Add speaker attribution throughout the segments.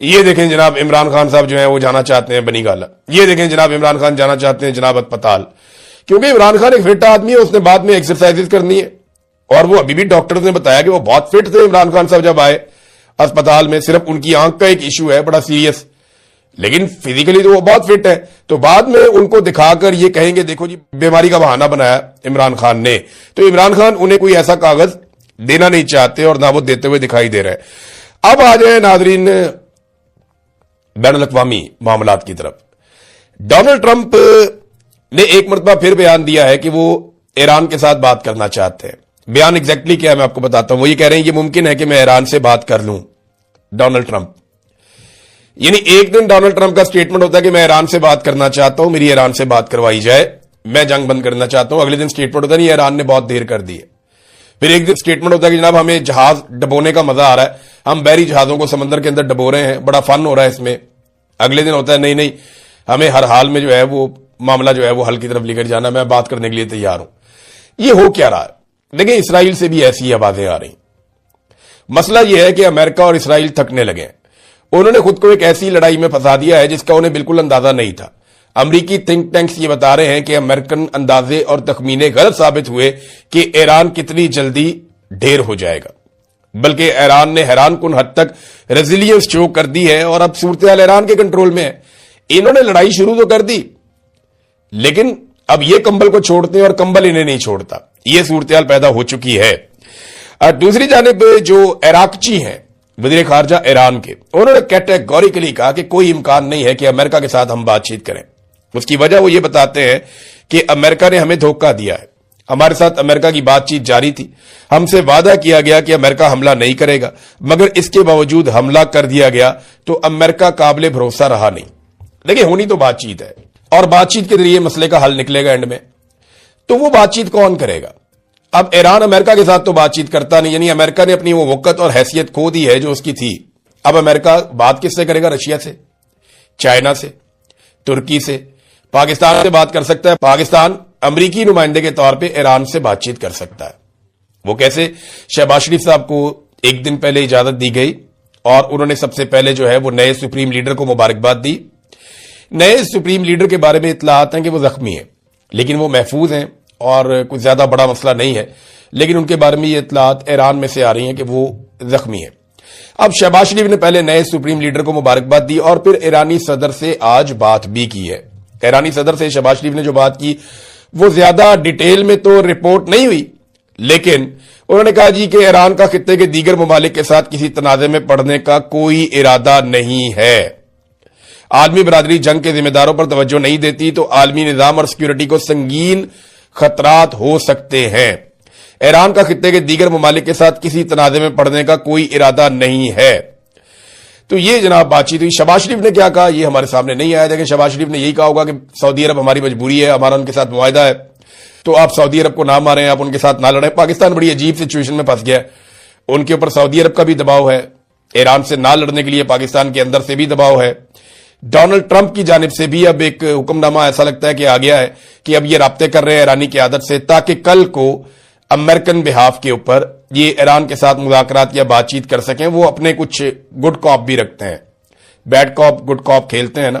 Speaker 1: یہ دیکھیں جناب عمران خان صاحب جو ہیں وہ جانا چاہتے ہیں بنی گالا، یہ دیکھیں جناب عمران خان جانا چاہتے ہیں جناب اسپتال، کیونکہ عمران خان ایک فٹ آدمی ہے، اس نے بعد میں ایکسرسائز کرنی ہے، اور وہ ابھی بھی ڈاکٹرز نے بتایا کہ وہ بہت فٹ تھے عمران خان صاحب جب آئے اسپتال میں، صرف ان کی آنکھ کا ایک ایشو ہے بڑا سیریس، لیکن فزیکلی تو وہ بہت فٹ ہے. تو بعد میں ان کو دکھا کر یہ کہیں گے دیکھو جی بیماری کا بہانہ بنایا عمران خان نے، تو عمران خان انہیں کوئی ایسا کاغذ دینا نہیں چاہتے اور نہ وہ دیتے ہوئے دکھائی دے رہے. اب آ جائیں ناظرین بین الاقوامی معاملات کی طرف. ڈونلڈ ٹرمپ نے ایک مرتبہ پھر بیان دیا ہے کہ وہ ایران کے ساتھ بات کرنا چاہتے ہیں. بیان ایگزیکٹلی کیا ہے میں آپ کو بتاتا ہوں. وہ یہ کہہ رہے ہیں یہ ممکن ہے کہ میں ایران سے بات کر لوں. ڈونلڈ ٹرمپ یعنی ایک دن ڈونلڈ ٹرمپ کا سٹیٹمنٹ ہوتا ہے کہ میں ایران سے بات کرنا چاہتا ہوں، میری ایران سے بات کروائی جائے، میں جنگ بند کرنا چاہتا ہوں. اگلے دن سٹیٹمنٹ ہوتا ہے نہیں ایران نے بہت دیر کر دی ہے. پھر ایک دن سٹیٹمنٹ ہوتا ہے کہ جناب ہمیں جہاز ڈبونے کا مزہ آ رہا ہے، ہم بحری جہازوں کو سمندر کے اندر ڈبو رہے ہیں، بڑا فن ہو رہا ہے اس میں. اگلے دن ہوتا ہے نہیں ہمیں ہر حال میں جو ہے وہ معاملہ جو ہے وہ حل کی طرف لے کر جانا، میں بات کرنے کے لیے تیار ہوں. یہ ہو کیا رہا ہے؟ دیکھیں اسرائیل سے بھی ایسی آوازیں آ رہی. مسئلہ یہ ہے کہ امریکہ اور اسرائیل تھکنے لگے ہیں. انہوں نے خود کو ایک ایسی لڑائی میں پھنسا دیا ہے جس کا انہیں بالکل اندازہ نہیں تھا. امریکی تھنک ٹینکس یہ بتا رہے ہیں کہ امریکن اندازے اور تخمینے غلط ثابت ہوئے کہ ایران کتنی جلدی ڈھیر ہو جائے گا، بلکہ ایران نے حیران کن حد تک ریزیلینس شو کر دی ہے اور اب صورتحال ایران کے کنٹرول میں ہے. انہوں نے لڑائی شروع تو کر دی لیکن اب یہ کمبل کو چھوڑتے ہیں اور کمبل انہیں نہیں چھوڑتا. یہ صورتحال پیدا ہو چکی ہے. اور دوسری جانب جو عراقچی ہیں وزیر خارجہ ایران کے، انہوں نے کیٹیگوریکلی کہا کہ کوئی امکان نہیں ہے کہ امریکہ کے ساتھ ہم بات چیت کریں. اس کی وجہ وہ یہ بتاتے ہیں کہ امریکہ نے ہمیں دھوکہ دیا ہے. ہمارے ساتھ امریکہ کی بات چیت جاری تھی، ہم سے وعدہ کیا گیا کہ امریکہ حملہ نہیں کرے گا، مگر اس کے باوجود حملہ کر دیا گیا تو امریکہ قابل بھروسہ رہا نہیں. دیکھیں ہونی تو بات چیت ہے اور بات چیت کے ذریعے مسئلے کا حل نکلے گا اینڈ میں. تو وہ بات چیت کون کرے گا؟ اب ایران امریکہ کے ساتھ تو بات چیت کرتا نہیں، یعنی امریکہ نے اپنی وہ وقت اور حیثیت کھو دی ہے جو اس کی تھی. اب امریکہ بات کس سے کرے گا؟ رشیا سے، چائنا سے، ترکی سے، پاکستان سے بات کر سکتا ہے. پاکستان امریکی نمائندے کے طور پہ ایران سے بات چیت کر سکتا ہے. وہ کیسے؟ شہباز شریف صاحب کو ایک دن پہلے اجازت دی گئی اور انہوں نے سب سے پہلے جو ہے وہ نئے سپریم لیڈر کو مبارکباد دی. نئے سپریم لیڈر کے بارے میں اطلاعات ہیں کہ وہ زخمی ہیں لیکن وہ محفوظ ہیں اور کوئی زیادہ بڑا مسئلہ نہیں ہے، لیکن ان کے بارے میں یہ اطلاعات ایران میں سے آ رہی ہیں کہ وہ زخمی ہیں. اب شہباز شریف نے پہلے نئے سپریم لیڈر کو مبارکباد دی اور پھر ایرانی صدر سے آج بات بھی کی ہے. ایرانی صدر سے شہباز شریف نے جو بات کی وہ زیادہ ڈیٹیل میں تو رپورٹ نہیں ہوئی، لیکن انہوں نے کہا جی کہ ایران کا خطے کے دیگر ممالک کے ساتھ کسی تنازع میں پڑنے کا کوئی ارادہ نہیں ہے. عالمی برادری جنگ کے ذمہ داروں پر توجہ نہیں دیتی تو عالمی نظام اور سیکیورٹی کو سنگین خطرات ہو سکتے ہیں. ایران کا خطے کے دیگر ممالک کے ساتھ کسی تنازع میں پڑنے کا کوئی ارادہ نہیں ہے. تو یہ جناب بات چیت ہوئی. شہباز شریف نے کیا کہا یہ ہمارے سامنے نہیں آیا، لیکن شہباز شریف نے یہی کہا ہوگا کہ سعودی عرب ہماری مجبوری ہے، ہمارا ان کے ساتھ معاہدہ ہے، تو آپ سعودی عرب کو نہ ماریں، آپ ان کے ساتھ نہ لڑیں. پاکستان بڑی عجیب سچویشن میں پھنس گیا ہے، ان کے اوپر سعودی عرب کا بھی دباؤ ہے، ایران سے نہ لڑنے کے لیے پاکستان کے اندر سے بھی دباؤ ہے. ڈونلڈ ٹرمپ کی جانب سے بھی اب ایک حکم نامہ ایسا لگتا ہے کہ آ گیا ہے کہ اب یہ رابطے کر رہے ہیں ایرانی قیادت سے تاکہ کل کو امریکن بہاف کے اوپر یہ ایران کے ساتھ مذاکرات یا بات چیت کر سکیں. وہ اپنے کچھ گڈ کاپ بھی رکھتے ہیں، بیڈ کاپ گڈ کاپ کھیلتے ہیں نا،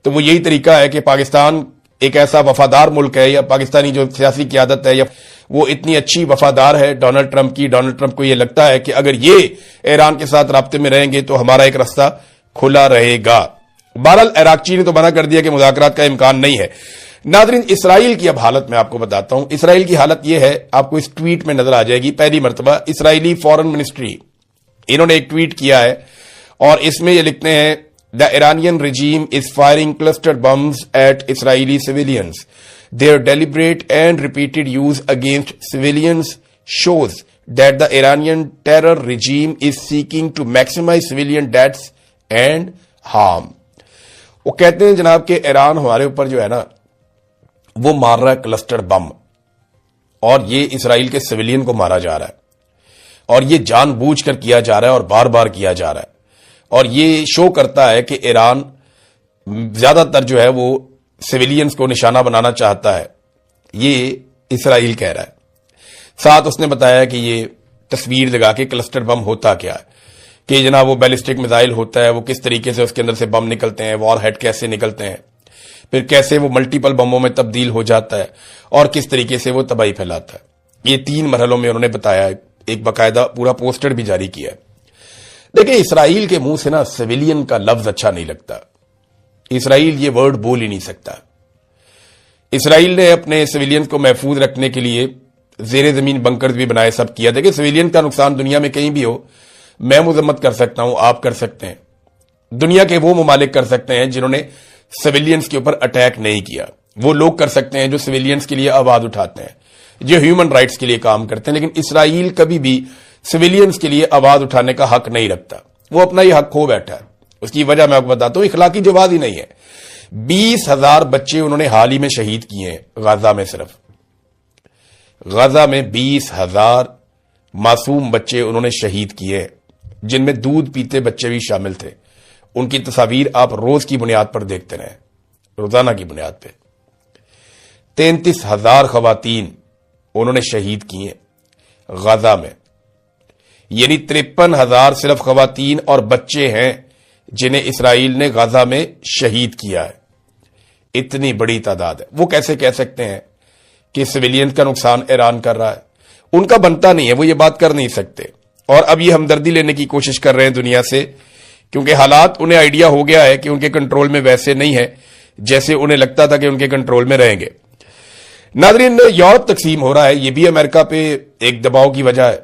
Speaker 1: تو وہ یہی طریقہ ہے کہ پاکستان ایک ایسا وفادار ملک ہے یا پاکستانی جو سیاسی قیادت ہے یا وہ اتنی اچھی وفادار ہے ڈونلڈ ٹرمپ کی. ڈونلڈ ٹرمپ کو یہ لگتا ہے کہ اگر یہ ایران کے ساتھ رابطے میں رہیں گے تو ہمارا ایک راستہ کھلا رہے گا. بہرحال عراقچی نے تو منع کر دیا کہ مذاکرات کا امکان نہیں ہے. ناظرین اسرائیل کی اب حالت میں آپ کو بتاتا ہوں. اسرائیل کی حالت یہ ہے، آپ کو اس ٹویٹ میں نظر آ جائے گی. پہلی مرتبہ اسرائیلی فورن منسٹری انہوں نے ایک ٹویٹ کیا ہے اور اس میں یہ لکھتے ہیں The Iranian regime is firing cluster bombs at Israeli civilians. Their deliberate and repeated use against civilians shows that the Iranian terror regime is seeking to maximize civilian deaths and harm. وہ کہتے ہیں جناب کہ ایران ہمارے اوپر جو ہے نا وہ مار رہا ہے کلسٹر بم اور یہ اسرائیل کے سویلین کو مارا جا رہا ہے اور یہ جان بوجھ کر کیا جا رہا ہے اور بار بار کیا جا رہا ہے. اور یہ شو کرتا ہے کہ ایران زیادہ تر جو ہے وہ سویلینز کو نشانہ بنانا چاہتا ہے. یہ اسرائیل کہہ رہا ہے. ساتھ اس نے بتایا کہ یہ تصویر لگا کے کلسٹر بم ہوتا کیا ہے کہ جناب وہ بیلسٹک میزائل ہوتا ہے، وہ کس طریقے سے اس کے اندر سے بم نکلتے ہیں، وار ہیڈ کیسے نکلتے ہیں، پھر کیسے وہ ملٹیپل بموں میں تبدیل ہو جاتا ہے اور کس طریقے سے وہ تباہی پھیلاتا ہے۔ یہ 3 مرحلوں میں انہوں نے بتایا، ایک باقاعدہ پورا پوسٹر بھی جاری کیا ہے۔ دیکھیں اسرائیل کے منہ سے نا سویلین کا لفظ اچھا نہیں لگتا، اسرائیل یہ ورڈ بول ہی نہیں سکتا۔ اسرائیل نے اپنے سویلین کو محفوظ رکھنے کے لیے زیر زمین بنکرز بھی بنائے، سب کیا۔ دیکھیں سویلین کا نقصان دنیا میں کہیں بھی ہو، میں مذمت کر سکتا ہوں، آپ کر سکتے ہیں، دنیا کے وہ ممالک کر سکتے ہیں جنہوں نے سویلینز کے اوپر اٹیک نہیں کیا، وہ لوگ کر سکتے ہیں جو سویلینز کے لیے آواز اٹھاتے ہیں، جو ہیومن رائٹس کے لیے کام کرتے ہیں، لیکن اسرائیل کبھی بھی سویلینز کے لیے آواز اٹھانے کا حق نہیں رکھتا، وہ اپنا یہ حق کھو بیٹھا ہے۔ اس کی وجہ میں آپ کو بتاتا ہوں، اخلاقی جواز ہی نہیں ہے۔ 20,000 بچے انہوں نے حال ہی میں شہید کیے ہیں غزہ میں، صرف غزہ میں 20,000 معصوم بچے انہوں نے شہید کیے ہیں، جن میں دودھ پیتے بچے بھی شامل تھے۔ ان کی تصاویر آپ روز کی بنیاد پر دیکھتے رہیں، روزانہ کی بنیاد پہ۔ 33,000 خواتین انہوں نے شہید کی ہیں غزہ میں، یعنی 53,000 صرف خواتین اور بچے ہیں جنہیں اسرائیل نے غزہ میں شہید کیا ہے۔ اتنی بڑی تعداد ہے، وہ کیسے کہہ سکتے ہیں کہ سویلین کا نقصان ایران کر رہا ہے؟ ان کا بنتا نہیں ہے، وہ یہ بات کر نہیں سکتے، اور اب یہ ہمدردی لینے کی کوشش کر رہے ہیں دنیا سے، کیونکہ حالات انہیں آئیڈیا ہو گیا ہے کہ ان کے کنٹرول میں ویسے نہیں ہے جیسے انہیں لگتا تھا کہ ان کے کنٹرول میں رہیں گے۔ ناظرین، یورپ تقسیم ہو رہا ہے، یہ بھی امریکہ پہ ایک دباؤ کی وجہ ہے،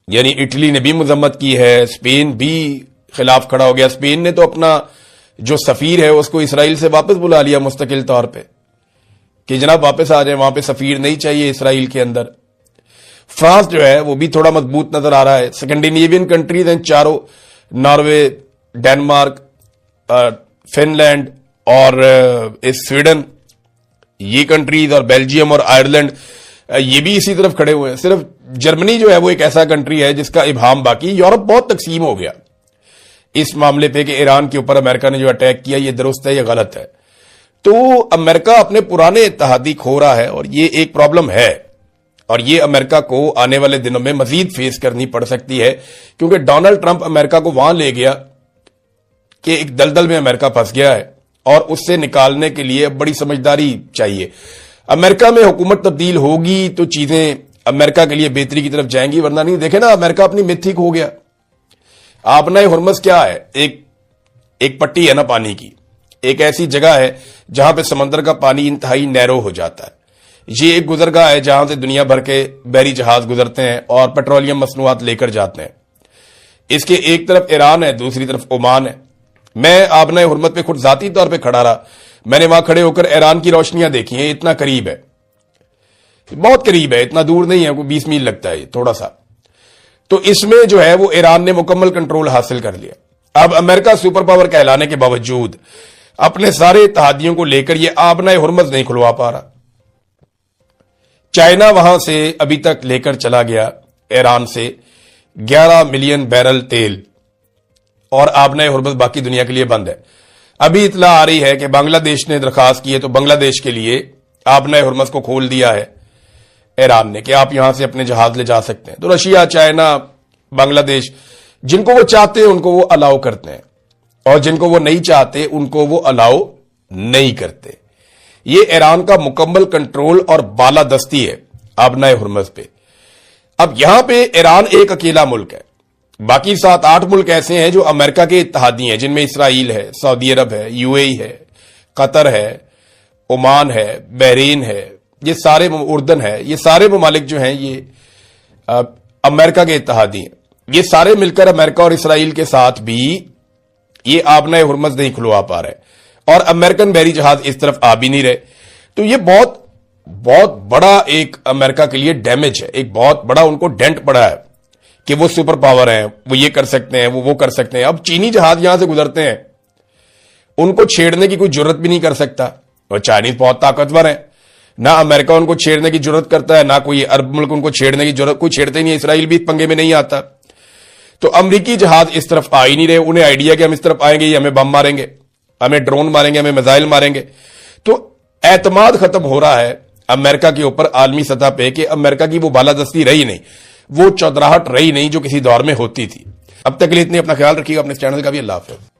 Speaker 1: یعنی اٹلی نے بھی مذمت کی ہے، اسپین بھی خلاف کھڑا ہو گیا۔ اسپین نے تو اپنا جو سفیر ہے اس کو اسرائیل سے واپس بلا لیا مستقل طور پہ کہ جناب واپس آ جائیں، وہاں پہ سفیر نہیں چاہیے اسرائیل کے اندر۔ فرانس جو ہے وہ بھی تھوڑا مضبوط نظر آ رہا ہے۔ سکنڈینیوین کنٹریز ہیں چاروں، ناروے، ڈینمارک، فن لینڈ اور سویڈن، یہ کنٹریز، اور بیلجیم اور آئرلینڈ، یہ بھی اسی طرف کھڑے ہوئے ہیں۔ صرف جرمنی جو ہے وہ ایک ایسا کنٹری ہے جس کا ابہام باقی۔ یورپ بہت تقسیم ہو گیا اس معاملے پہ کہ ایران کے اوپر امریکہ نے جو اٹیک کیا یہ درست ہے یا غلط ہے۔ تو امریکہ اپنے پرانے اتحادی کھو رہا ہے، اور یہ ایک پرابلم ہے، اور یہ امریکہ کو آنے والے دنوں میں مزید فیس کرنی پڑ سکتی ہے، کیونکہ ڈونلڈ ٹرمپ امریکہ کو وہاں لے گیا کہ ایک دلدل میں امریکہ پھنس گیا ہے، اور اس سے نکالنے کے لیے بڑی سمجھداری چاہیے۔ امریکہ میں حکومت تبدیل ہوگی تو چیزیں امریکہ کے لیے بہتری کی طرف جائیں گی، ورنہ نہیں۔ دیکھیں نا، امریکہ اپنی میتھک ہو گیا۔ آبنائے ہرمز کیا ہے؟ ایک پٹی ہے نا پانی کی، ایک ایسی جگہ ہے جہاں پہ سمندر کا پانی انتہائی نیرو ہو جاتا ہے۔ یہ ایک گزرگاہ ہے جہاں سے دنیا بھر کے بحری جہاز گزرتے ہیں اور پیٹرولیم مصنوعات لے کر جاتے ہیں۔ اس کے ایک طرف ایران ہے، دوسری طرف عمان ہے۔ میں آبنائے ہرمز پہ خود ذاتی طور پہ کھڑا رہا، میں نے وہاں کھڑے ہو کر ایران کی روشنیاں دیکھی ہیں۔ اتنا قریب ہے، بہت قریب ہے، اتنا دور نہیں ہے، کوئی 20 میل لگتا ہے تھوڑا سا۔ تو اس میں جو ہے وہ ایران نے مکمل کنٹرول حاصل کر لیا۔ اب امریکہ سپر پاور کہلانے کے باوجود اپنے سارے اتحادیوں کو لے کر یہ آبنائے ہرمز نہیں کھلوا پا رہا۔ چائنا وہاں سے ابھی تک لے کر چلا گیا ایران سے 11 ملین بیرل تیل، اور آبنائے ہرمز باقی دنیا کے لیے بند ہے۔ ابھی اطلاع آ رہی ہے کہ بنگلہ دیش نے درخواست کی ہے، تو بنگلہ دیش کے لیے آبنائے ہرمز کو کھول دیا ہے ایران نے کہ آپ یہاں سے اپنے جہاز لے جا سکتے ہیں۔ تو رشیا، چائنا، بنگلہ دیش، جن کو وہ چاہتے ہیں ان کو وہ الاؤ کرتے ہیں، اور جن کو وہ نہیں چاہتے ان کو وہ الاؤ نہیں کرتے۔ یہ ایران کا مکمل کنٹرول اور بالادستی ہے آبنائے ہرمز پہ۔ اب یہاں پہ ایران ایک اکیلا ملک ہے، باقی 7-8 ملک ایسے ہیں جو امریکہ کے اتحادی ہیں، جن میں اسرائیل ہے، سعودی عرب ہے، UAE ہے، قطر ہے، عمان ہے، بحرین ہے، یہ سارے، اردن ہے، یہ سارے ممالک جو ہیں یہ امریکہ کے اتحادی ہیں۔ یہ سارے مل کر امریکہ اور اسرائیل کے ساتھ بھی یہ آبنائے ہرمز نہیں کھلوا پا رہے، اور امریکن بحری جہاز اس طرف آ بھی نہیں رہے۔ تو یہ بہت بڑا ایک امریکہ کے لیے ڈیمیج ہے، ایک بہت بڑا ان کو ڈینٹ پڑا ہے کہ وہ سپر پاور ہیں، وہ یہ کر سکتے ہیں، وہ کر سکتے ہیں۔ اب چینی جہاز یہاں سے گزرتے ہیں، ان کو چھیڑنے کی کوئی جرت بھی نہیں کر سکتا، اور چائنیز بہت طاقتور ہیں، نہ امریکہ ان کو چھیڑنے کی جرت کرتا ہے، نہ کوئی عرب ملک ان کو چھیڑنے کی جرت، کوئی چھیڑتے نہیں ہے۔ اسرائیل بھی پنگے میں نہیں آتا۔ تو امریکی جہاز اس طرف آ ہی نہیں رہے، انہیں آئیڈیا کہ ہم اس طرف آئیں گے یہ ہمیں بم ماریں گے، ہمیں ڈرون ماریں گے، ہمیں میزائل ماریں گے۔ تو اعتماد ختم ہو رہا ہے امریکہ کے اوپر عالمی سطح پہ کہ امریکہ کی وہ بالادستی رہی نہیں، وہ چودراہٹ رہی نہیں جو کسی دور میں ہوتی تھی۔ اب تک کے لیے اتنے، اپنا خیال رکھیے گا، اپنے چینل کا بھی، اللہ حافظ.